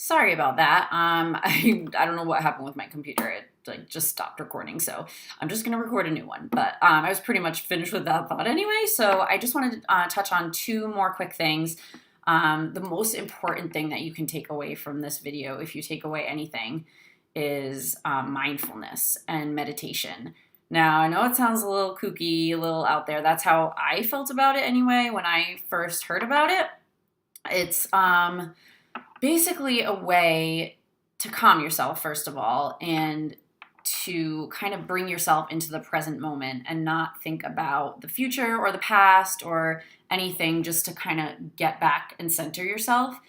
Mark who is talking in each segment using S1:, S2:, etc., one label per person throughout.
S1: Sorry about that. I don't know what happened with my computer. It like just stopped recording, so I'm just gonna record a new one. But I was pretty much finished with that thought anyway. So I just wanted to touch on two more quick things. The most important thing that you can take away from this video, if you take away anything, is mindfulness and meditation. Now, I know it sounds a little kooky, a little out there. That's how I felt about it anyway when I first heard about it. It's basically a way to calm yourself, first of all, and to kind of bring yourself into the present moment and not think about the future or the past or anything, just to kind of get back and center yourself.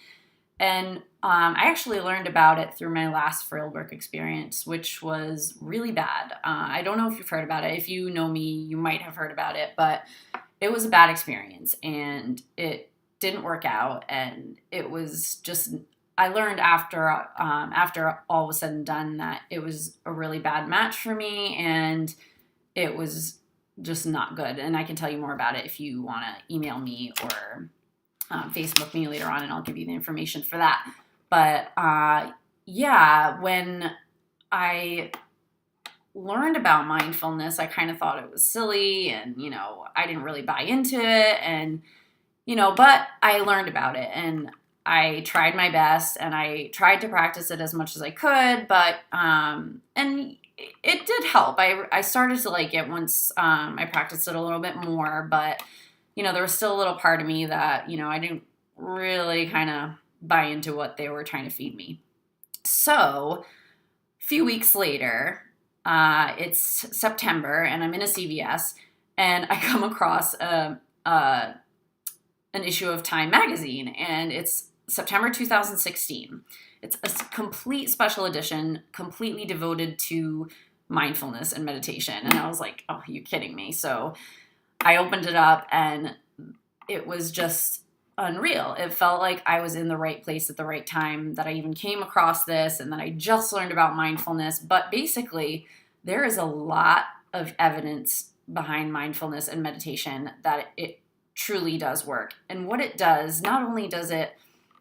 S1: And I actually learned about it through my last fieldwork experience, which was really bad. I don't know if you've heard about it. If you know me, you might have heard about it, but it was a bad experience and it didn't work out. And it was just, I learned after all was said and done that it was a really bad match for me and it was just not good. And I can tell you more about it if you want to email me or Facebook me later on, and I'll give you the information for that. But yeah, when I learned about mindfulness, I kind of thought it was silly and, I didn't really buy into it. And, but I learned about it and I tried my best and I tried to practice it as much as I could. But, and it did help. I started to like it once I practiced it a little bit more, but there was still a little part of me that, I didn't really kind of buy into what they were trying to feed me. So a few weeks later, it's September and I'm in a CVS and I come across an issue of Time magazine and it's September 2016. It's a complete special edition, completely devoted to mindfulness and meditation. And I was like, oh, are you kidding me? So I opened it up and it was just unreal. It felt like I was in the right place at the right time, that I even came across this and that I just learned about mindfulness. But basically, there is a lot of evidence behind mindfulness and meditation that it truly does work. And what it does, not only does it,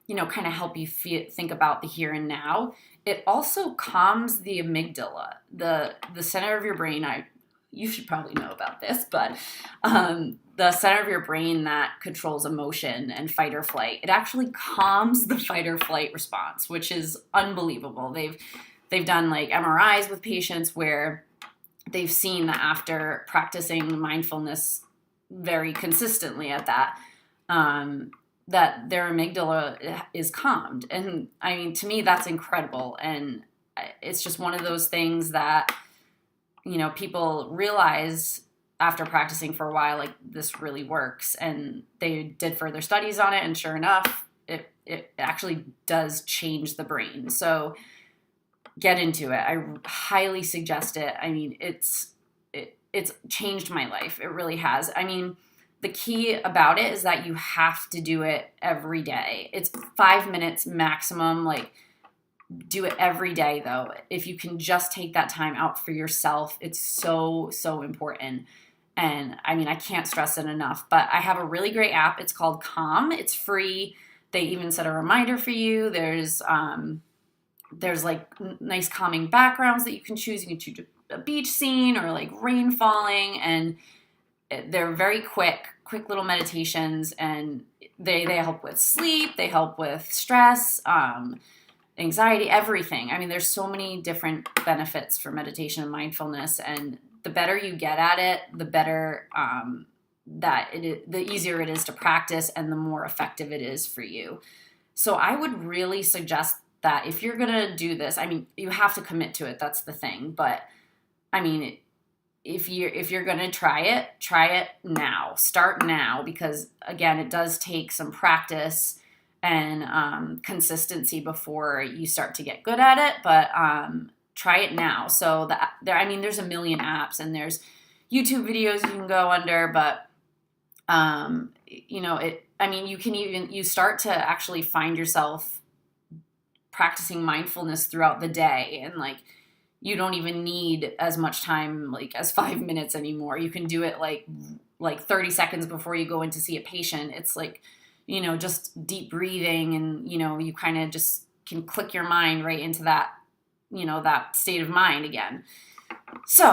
S1: kind of help you think about the here and now, it also calms the amygdala, the center of your brain. You should probably know about this, but the center of your brain that controls emotion and fight or flight, it actually calms the fight or flight response, which is unbelievable. They've done like MRIs with patients where they've seen that after practicing mindfulness very consistently at that, that their amygdala is calmed. And I mean, to me, that's incredible. And it's just one of those things that people realize after practicing for a while, like this really works. And they did further studies on it. And sure enough, it actually does change the brain. So get into it. I highly suggest it. I mean, it's changed my life. It really has. I mean, the key about it is that you have to do it every day. It's 5 minutes maximum. Like, do it every day, though. If you can just take that time out for yourself, it's so, so important. And I mean, I can't stress it enough, but I have a really great app. It's called Calm. It's free. They even set a reminder for you. There's like nice calming backgrounds that you can choose. You can choose a beach scene or like rain falling, and they're very quick little meditations, and they help with sleep. They help with stress, anxiety, everything. I mean, there's so many different benefits for meditation and mindfulness, and the better you get at it, the better the easier it is to practice and the more effective it is for you. So I would really suggest that if you're going to do this, I mean, you have to commit to it. That's the thing. But I mean, if you're going to try it now. Start now, because again, it does take some practice and consistency before you start to get good at it, but try it now. So there's a million apps and there's YouTube videos you can go under, but you start to actually find yourself practicing mindfulness throughout the day, and like you don't even need as much time like as 5 minutes anymore. You can do it like 30 seconds before you go in to see a patient. It's like, just deep breathing, and, you kind of just can click your mind right into that, that state of mind again. So,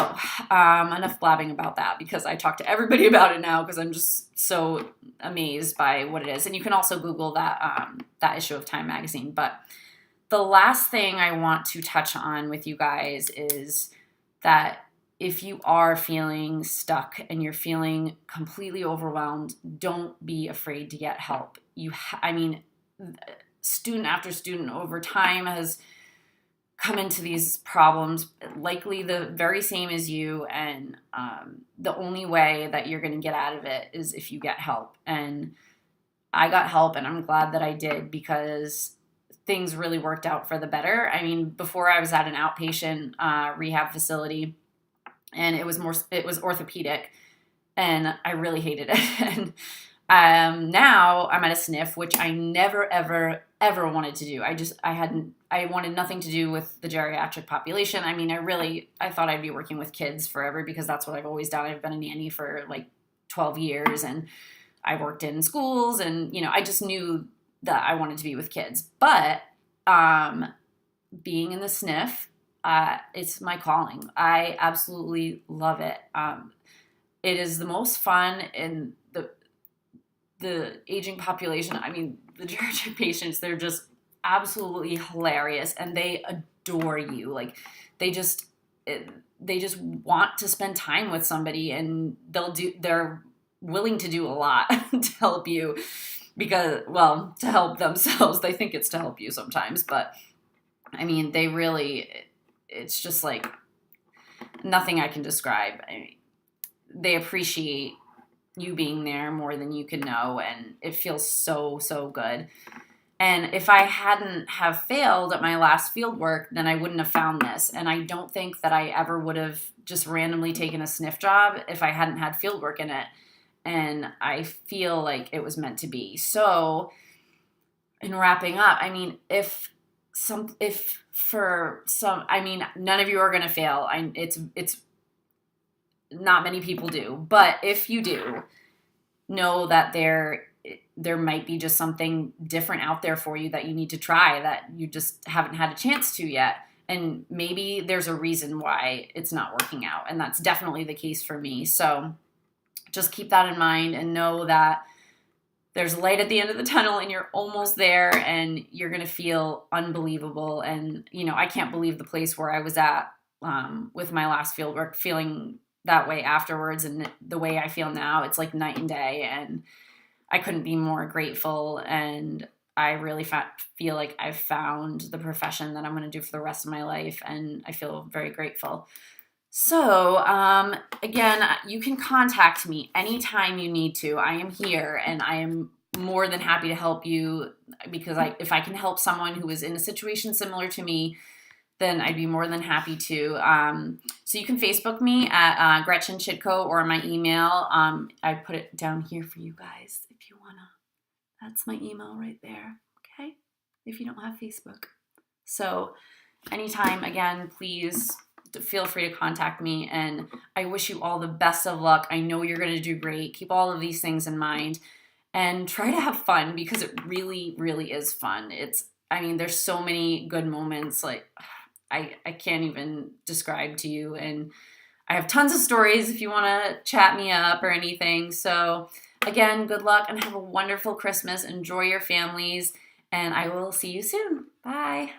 S1: enough blabbing about that, because I talk to everybody about it now because I'm just so amazed by what it is. And you can also Google that issue of Time magazine. But the last thing I want to touch on with you guys is that if you are feeling stuck and you're feeling completely overwhelmed, don't be afraid to get help. Student after student over time has come into these problems, likely the very same as you, and the only way that you're going to get out of it is if you get help. And I got help, and I'm glad that I did, because things really worked out for the better. I mean, before I was at an outpatient rehab facility, and it was orthopedic, and I really hated it. And now I'm at a SNF, which I never, ever wanted to do. I wanted nothing to do with the geriatric population. I mean, I thought I'd be working with kids forever, because that's what I've always done. I've been a nanny for like 12 years, and I worked in schools, and, I just knew that I wanted to be with kids. But being in the SNF, it's my calling. I absolutely love it. It is the most fun in the aging population. I mean, the geriatric patients, they're just absolutely hilarious, and they adore you. Like, they just want to spend time with somebody, and they're willing to do a lot to help you, because, well, to help themselves. They think it's to help you sometimes, but I mean, it's just like nothing I can describe. They appreciate you being there more than you can know, and it feels so, so good. And if I hadn't have failed at my last field work, then I wouldn't have found this. And I don't think that I ever would have just randomly taken a SNF job if I hadn't had field work in it. And I feel like it was meant to be. So, in wrapping up, I mean, none of you are going to fail. It's not many people do, but if you do, know that there might be just something different out there for you that you need to try, that you just haven't had a chance to yet. And maybe there's a reason why it's not working out. And that's definitely the case for me. So just keep that in mind, and know that there's light at the end of the tunnel, and you're almost there, and you're going to feel unbelievable. And, I can't believe the place where I was at with my last field work, feeling that way afterwards, and the way I feel now, it's like night and day, and I couldn't be more grateful. And I really feel like I've found the profession that I'm going to do for the rest of my life, and I feel very grateful. So, again, you can contact me anytime you need to. I am here, and I am more than happy to help you, because if I can help someone who is in a situation similar to me, then I'd be more than happy to. So you can Facebook me at Gretchen Chitko, or my email. I put it down here for you guys if you wanna. That's my email right there, okay? If you don't have Facebook. So anytime, again, please feel free to contact me, and I wish you all the best of luck. I know you're gonna do great. Keep all of these things in mind, and try to have fun, because it really, really is fun. There's so many good moments, like, I can't even describe to you. And I have tons of stories if you want to chat me up or anything. So again, good luck, and have a wonderful Christmas. Enjoy your families, and I will see you soon. Bye.